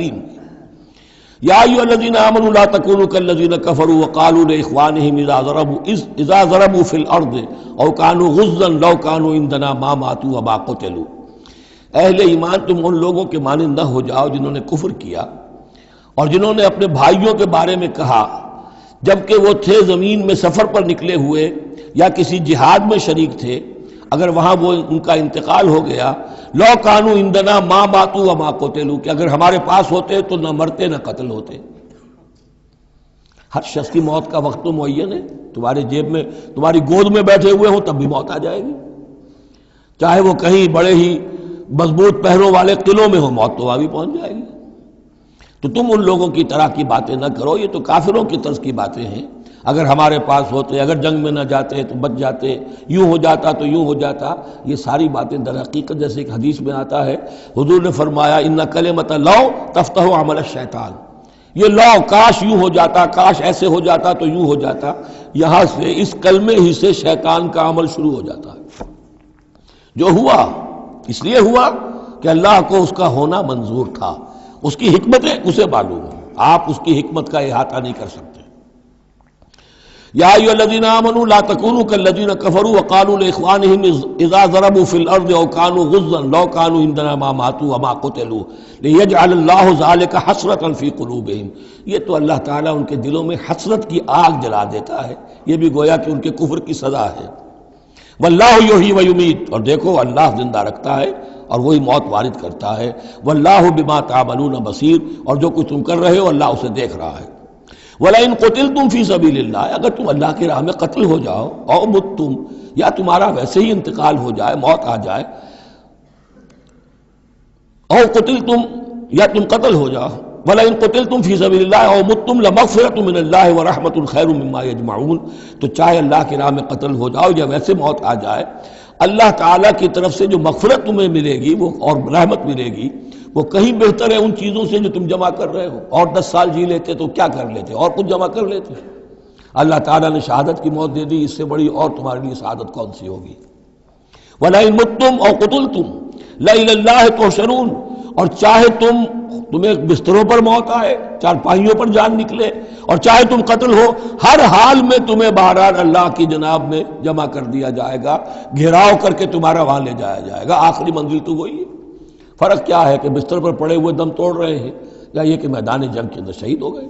تکریم کی۔ یا ایھا الذین آمنوا لا تکونوا کالذین کفروا وقالوا لاخوانہم اذا ضربوا فی الارض او کانوا غزا لو کانوا عندنا ما ماتوا وما قتلوا۔ اہل ایمان تم ان لوگوں کے مانند نہ ہو جاؤ جنہوں نے کفر کیا اور جنہوں نے اپنے بھائیوں کے بارے میں کہا جبکہ وہ تھے زمین میں سفر پر نکلے ہوئے یا کسی جہاد میں شریک تھے، اگر وہاں وہ ان کا انتقال ہو گیا، لو کانوا عندنا ما ماتوا وما قتلوا، کہ اگر ہمارے پاس ہوتے تو نہ مرتے نہ قتل ہوتے۔ ہر شخص کی موت کا وقت تو معین ہے، تمہارے جیب میں تمہاری گود میں بیٹھے ہوئے ہوں تب بھی موت آ جائے گی، چاہے وہ کہیں بڑے ہی مضبوط پہروں والے قلعوں میں ہو، موت تو وہاں بھی پہنچ جائے گی۔ تو تم ان لوگوں کی طرح کی باتیں نہ کرو، یہ تو کافروں کی طرز کی باتیں ہیں۔ اگر ہمارے پاس ہوتے، اگر جنگ میں نہ جاتے تو بچ جاتے، یوں ہو جاتا تو یوں ہو جاتا، یہ ساری باتیں در حقیقت جیسے ایک حدیث میں آتا ہے، حضور نے فرمایا ان کلمۃ لو تفتح عمل الشیطان، یہ لو کاش یوں ہو جاتا، کاش ایسے ہو جاتا تو یوں ہو جاتا، یہاں سے اس کلمے ہی سے شیطان کا عمل شروع ہو جاتا ہے۔ جو ہوا اس لیے ہوا کہ اللہ کو اس کا ہونا منظور تھا، اس کی حکمتیں اسے معلوم ہیں، آپ اس کی حکمت کا احاطہ نہیں کر سکتے۔ یا ایھا الذین آمنوا لا تکونوا کالذین کفروا وقالوا لاخوانہم اذا ضربوا فی الارض او کانوا غزا لو کانوا عندنا ما ماتوا وما قتلوا لیجعل اللہ ذلک حسرۃ فی قلوبہم، یہ تو اللہ تعالیٰ ان کے دلوں میں حسرت کی آگ جلا دیتا ہے، یہ بھی گویا کہ ان کے کفر کی سزا ہے۔ واللہ یحیی ویمیت، اور دیکھو اللہ زندہ رکھتا ہے اور وہی موت وارد کرتا ہے۔ واللہ بما تعملون بصیر، اور جو کچھ تم کر رہے ہو اللہ اسے دیکھ رہا ہے۔ وَلَئِن قُتِلْتُمْ فِي سَبِيلِ اللَّهِ، اگر تم اللہ کی راہ میں قتل ہو جاؤ، او متم، یا تمہارا ویسے ہی انتقال ہو جائے، موت آ جائے، او قتلتم، یا تم قتل ہو جاؤ، وَلَئِن قُتِلْتُمْ فِي سَبِيلِ اللَّهِ أَوْ مُتُّمْ لَمَغْفِرَةٌ مِّنَ اللَّهِ وَرَحْمَةٌ خَيْرٌ مِّمَّا يَجْمَعُونَ، تو چاہے اللہ کی راہ میں قتل ہو جاؤ یا ویسے موت آ جائے، اللہ تعالیٰ کی طرف سے جو مغفرت تمہیں ملے گی وہ اور رحمت ملے گی وہ کہیں بہتر ہے ان چیزوں سے جو تم جمع کر رہے ہو۔ اور 10 سال جی لیتے تو کیا کر لیتے، اور کچھ جمع کر لیتے۔ اللہ تعالیٰ نے شہادت کی موت دے دی، اس سے بڑی اور تمہارے لیے شہادت کون سی ہوگی۔ وَلَئِن مُتُّمْ أَوْ قُتِلْتُمْ لَإِلَى اللَّهِ تُحْشَرُونَ، اور چاہے تمہیں بستروں پر موت آئے، چارپائیوں پر جان نکلے، اور چاہے تم قتل ہو، ہر حال میں تمہیں بہرحال اللہ کی جناب میں جمع کر دیا جائے گا، گھیراؤ کر کے تمہارا وہاں لے جایا جائے گا، آخری منزل تو وہی ہے۔ فرق کیا ہے کہ بستر پر پڑے ہوئے دم توڑ رہے ہیں یا یہ کہ میدان جنگ کے اندر شہید ہو گئے۔